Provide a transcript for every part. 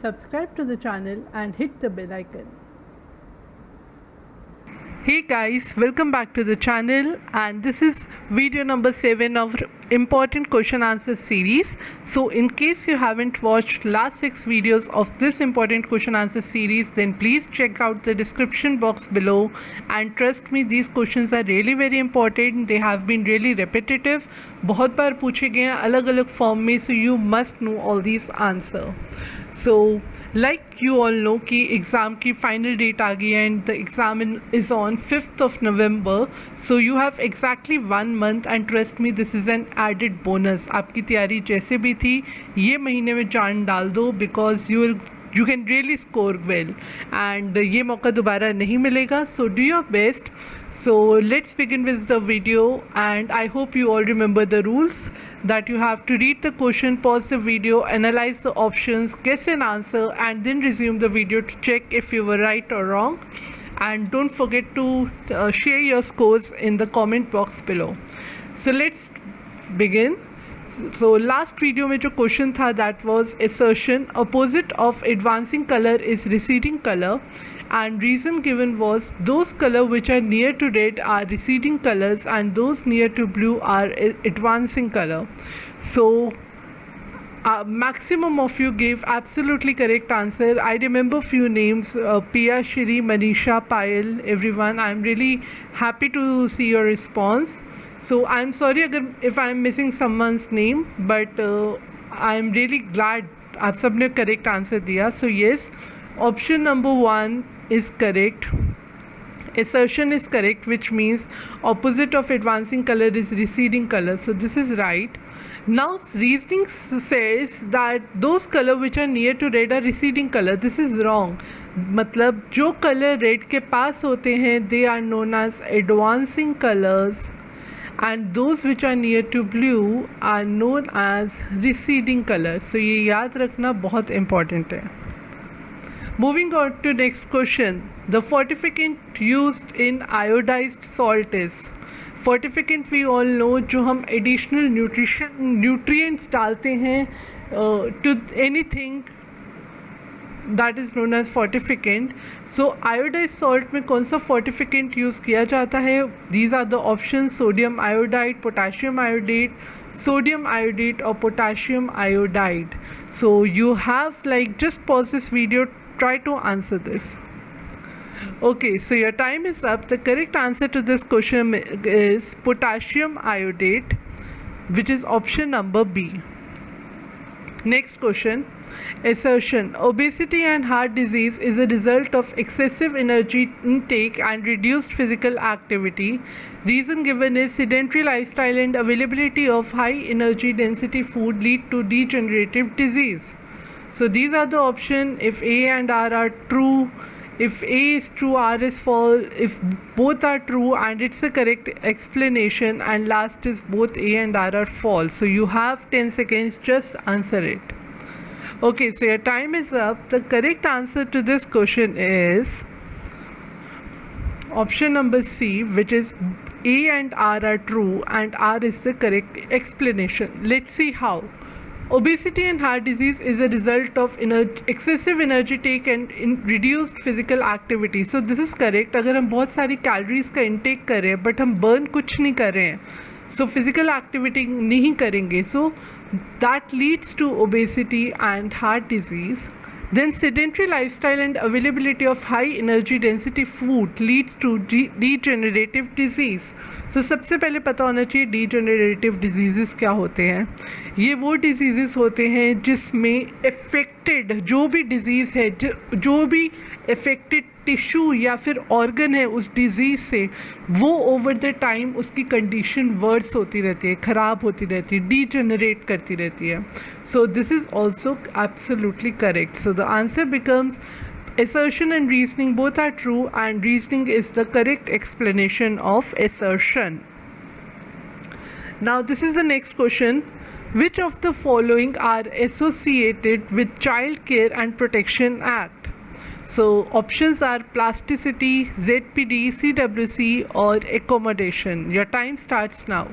subscribe to the channel and hit the bell icon. Hey guys, welcome back to the channel, and this is video number 7 of important question answer series. So in case you haven't watched last 6 videos of this important question answer series, then please check out the description box below, and trust me, these questions are really very important. They have been really repetitive, बहुत बार पूछे गए हैं अलग अलग form में, so you must know all these answer. So like you all know कि exam की final date आ गई है and the exam is on 5th of November. So you have exactly 1 month and trust me, this is an added bonus. आपकी तैयारी जैसे भी थी ये महीने में जान डाल दो, because you can really score well and ये मौका दोबारा नहीं मिलेगा. So do your best. So let's begin with the video, and I hope you all remember the rules that you have to read the question, pause the video, analyze the options, guess an answer, and then resume the video to check if you were right or wrong. And don't forget to share your scores in the comment box below. So let's begin. So last video में जो question था, that was assertion opposite of advancing color is receding color, and reason given was those color which are near to red are receding colors and those near to blue are advancing color. So maximum of you gave absolutely correct answer. I remember few names, Pia, Shri, Manisha, Payal, everyone. I'm really happy to see your response. So I'm sorry if I'm missing someone's name, but I'm really glad आप सबने correct answer दिया. So yes, option number 1 is correct. Assertion is correct, which means opposite of advancing color is receding color. So this is right. Now reasoning says that those color which are near to red are receding color. This is wrong. मतलब जो color red के पास होते हैं they are known as advancing colors, and those which are near to blue are known as receding colors. So ये याद रखना बहुत important है. Moving on to next question. The fortificant used in iodized salt is. Fortificant we all know, जो हम additional nutrients डालते हैं to anything, that is known as fortificant. So iodized salt में कौन सा fortificant use किया जाता है? These are the options: sodium iodide, potassium iodide, sodium iodide or potassium iodide. So you have just pause this video, try to answer this. Okay, so your time is up. The correct answer to this question is potassium iodide, which is option number B. Next question. Assertion obesity and heart disease is a result of excessive energy intake and reduced physical activity. Reason given is sedentary lifestyle and availability of high energy density food lead to degenerative disease. So these are the options. If A and R are true, if A is true, R is false. If both are true and it's a correct explanation, and last is both A and R are false. So you have 10 seconds, just answer it. Okay, so your time is up. The correct answer to this question is option number C, which is A and R are true and R is the correct explanation. Let's see how. Obesity and heart disease is a result of excessive energy take and reduced physical activity. So this is correct. अगर हम बहुत सारी calories का intake कर रहे हैं but हम burn कुछ नहीं कर रहे हैं, so physical activity नहीं करेंगे, so that leads to obesity and heart disease. Then sedentary lifestyle and availability of high energy density food leads to degenerative disease. So सबसे पहले पता होना चाहिए degenerative diseases क्या होते हैं. ये वो diseases होते हैं जिसमें affected जो भी disease है, जो भी affected टिश्यू या फिर ऑर्गन है उस डिज़ीज़ से, वो ओवर द टाइम उसकी कंडीशन वर्स होती रहती है, ख़राब होती रहती है, डीजेनरेट करती रहती है. So this is also absolutely correct. So the answer becomes assertion and reasoning both are true, and reasoning is the correct explanation of assertion. Now this is the next question. Which of the following are associated with Child Care and Protection Act? So options are plasticity, ZPD, CWC or accommodation. Your time starts now.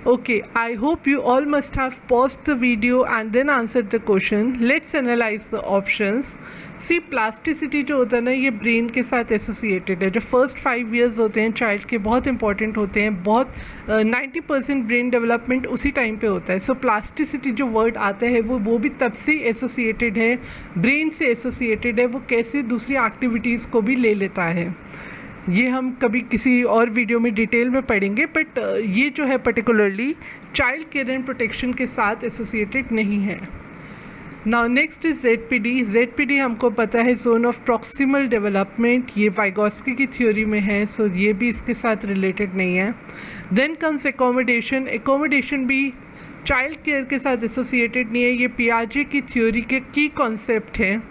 Okay, I hope you all must have paused the video and then answered the question. Let's analyze the options. C plasticity जो होता है ना, ये brain के साथ associated है. जो first 5 years होते हैं चाइल्ड के बहुत इंपॉर्टेंट होते हैं. बहुत 90% ब्रेन डेवलपमेंट उसी टाइम पे होता है. सो प्लास्टिसिटी जो वर्ड आता है वो भी तब से एसोसिएटेड है, ब्रेन से एसोसिएटेड है. वो कैसे दूसरी एक्टिविटीज़ को भी ले लेता है, ये हम कभी किसी और वीडियो में डिटेल में पढ़ेंगे. बट ये जो है particularly child care and protection के साथ एसोसिएटेड नहीं है. Now next is ZPD. ZPD हमको पता है जोन ऑफ प्रॉक्सिमल डेवलपमेंट, ये वाइगोस्की की थ्योरी में है, सो ये भी इसके साथ रिलेटेड नहीं है. Then comes accommodation. एकोमोडेशन भी चाइल्ड केयर के साथ एसोसिएटेड नहीं है, ये पियाजे की थ्योरी के की कॉन्सेप्ट है.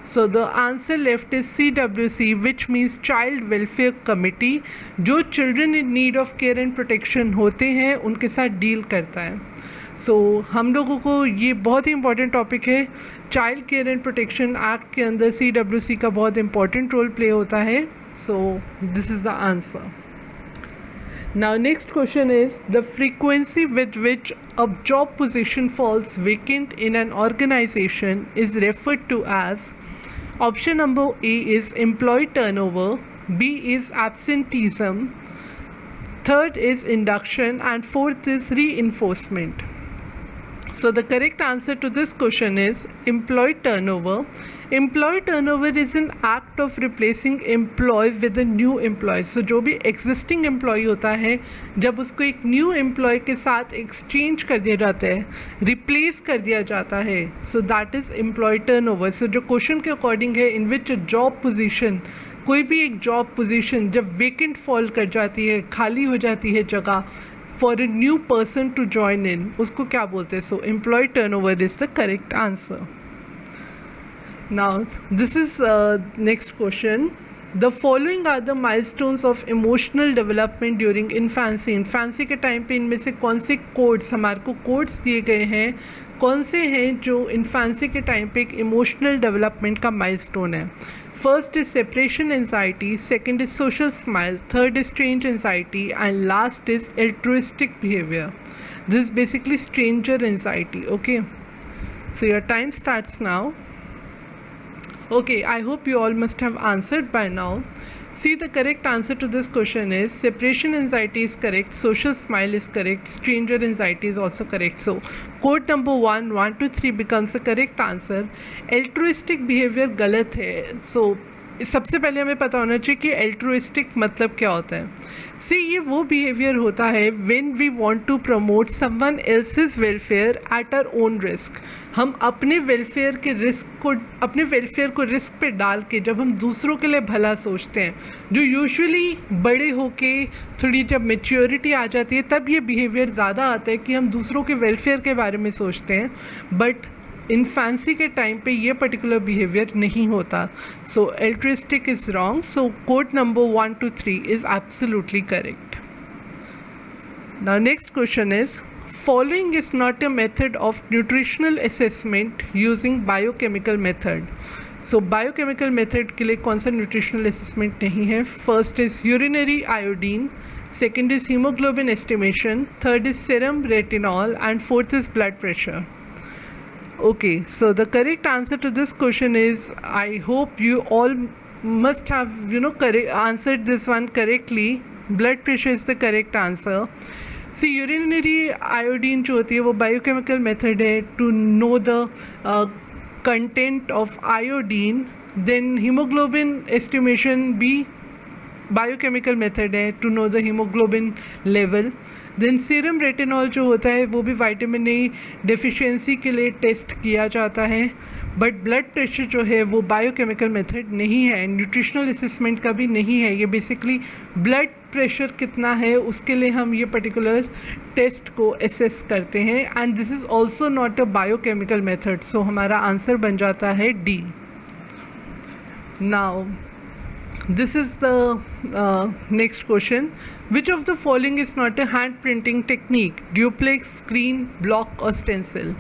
So the answer left is CWC, which means Child Welfare Committee, जो children in need of care and protection होते हैं उनके साथ डील करता है. सो हम लोगों को ये बहुत ही इंपॉर्टेंट टॉपिक है. Child care and protection act के अंदर CWC का बहुत इंपॉर्टेंट रोल प्ले होता है. So this is the answer. Now next question is the frequency with which a job position falls vacant in an organization is referred to as. Option number A is employee turnover, B is absenteeism, third is induction, and fourth is reinforcement. So the correct answer to this question is employee turnover. Employee turnover is an act of replacing employee with a new employee. So जो भी existing employee होता है, जब उसको एक new employee के साथ exchange कर दिया जाता है, replace कर दिया जाता है, so that is employee turnover. So जो question के according है, in which a job position, कोई भी एक job position जब vacant fall कर जाती है, खाली हो जाती है जगह for a new person to join in, उसको क्या बोलते हैं? So employee turnover is the correct answer. Now this is next question. The following are the milestones of emotional development during infancy. Infancy के टाइम पे इनमें से कौन से कोड्स, हमारे को कोड्स दिए गए हैं, कौन से हैं जो इन्फेंसी के टाइम पे एक इमोशनल डेवलपमेंट का माइलस्टोन है? First is separation anxiety, second is social smile, third is strange anxiety, and last is altruistic behaviour. This is basically stranger anxiety. Okay, so your time starts now. Okay, I hope you all must have answered by now. See, the correct answer to this question is separation anxiety is correct, social smile is correct, stranger anxiety is also correct. So code number 1 to 3 becomes the correct answer. Altruistic behavior गलत है. So सबसे पहले हमें पता होना चाहिए कि altruistic मतलब क्या होता है. सी, ये वो बिहेवियर होता है when we want to promote someone else's welfare at our own risk. हम अपने वेलफेयर को रिस्क पे डाल के जब हम दूसरों के लिए भला सोचते हैं, जो यूजुअली बड़े होके थोड़ी जब मेच्योरिटी आ जाती है तब ये बिहेवियर ज़्यादा आता है कि हम दूसरों के वेलफेयर के बारे में सोचते हैं. बट इन्फेंसी के टाइम पे ये पर्टिकुलर बिहेवियर नहीं होता. So altruistic is wrong. So code number 1 to 3 is absolutely correct. Now next question is following is not a method of nutritional assessment using biochemical method. So biochemical method के लिए कौन सा nutritional assessment नहीं है? First is urinary iodine, second is haemoglobin estimation, third is serum retinol, and fourth is blood pressure. Okay, so the correct answer to this question is, I hope you all must have answered this one correctly. Blood pressure is the correct answer. See, urinary iodine जो होती है वो biochemical method है to know the content of iodine. Then hemoglobin estimation भी biochemical method है to know the hemoglobin level. Then serum retinol जो होता है वो भी विटामिन ए डेफिशिएंसी के लिए टेस्ट किया जाता है. बट ब्लड प्रेशर जो है वो बायोकेमिकल मेथड नहीं है, न्यूट्रिशनल असेसमेंट का भी नहीं है. ये बेसिकली ब्लड प्रेशर कितना है उसके लिए हम ये पर्टिकुलर टेस्ट को असेस करते हैं. And this is also not a biochemical method. So हमारा आंसर बन जाता है D. Now this is the next question. Which of the following is not a hand printing technique? Duplex, screen, block, or stencil?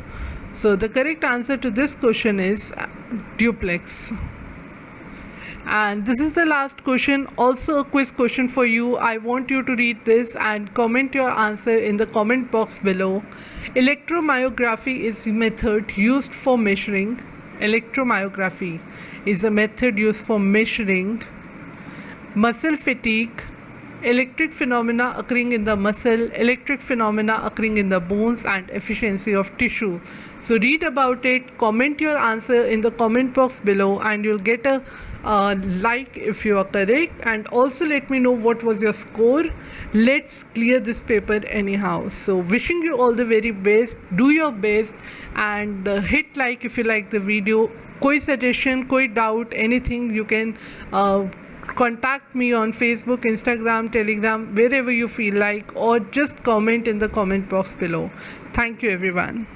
So the correct answer to this question is duplex. And this is the last question, also a quiz question for you. I want you to read this and comment your answer in the comment box below. Electromyography is a method used for measuring. Electromyography is a method used for measuring muscle fatigue, electric phenomena occurring in the muscle, electric phenomena occurring in the bones, and efficiency of tissue. So read about it, comment your answer in the comment box below, and you'll get a like if you are correct, and also let me know what was your score. Let's clear this paper anyhow. So wishing you all the very best, do your best, and hit like if you like the video. Koi suggestion, koi doubt, anything, you can contact me on Facebook, Instagram, Telegram, wherever you feel like, or just comment in the comment box below. Thank you everyone.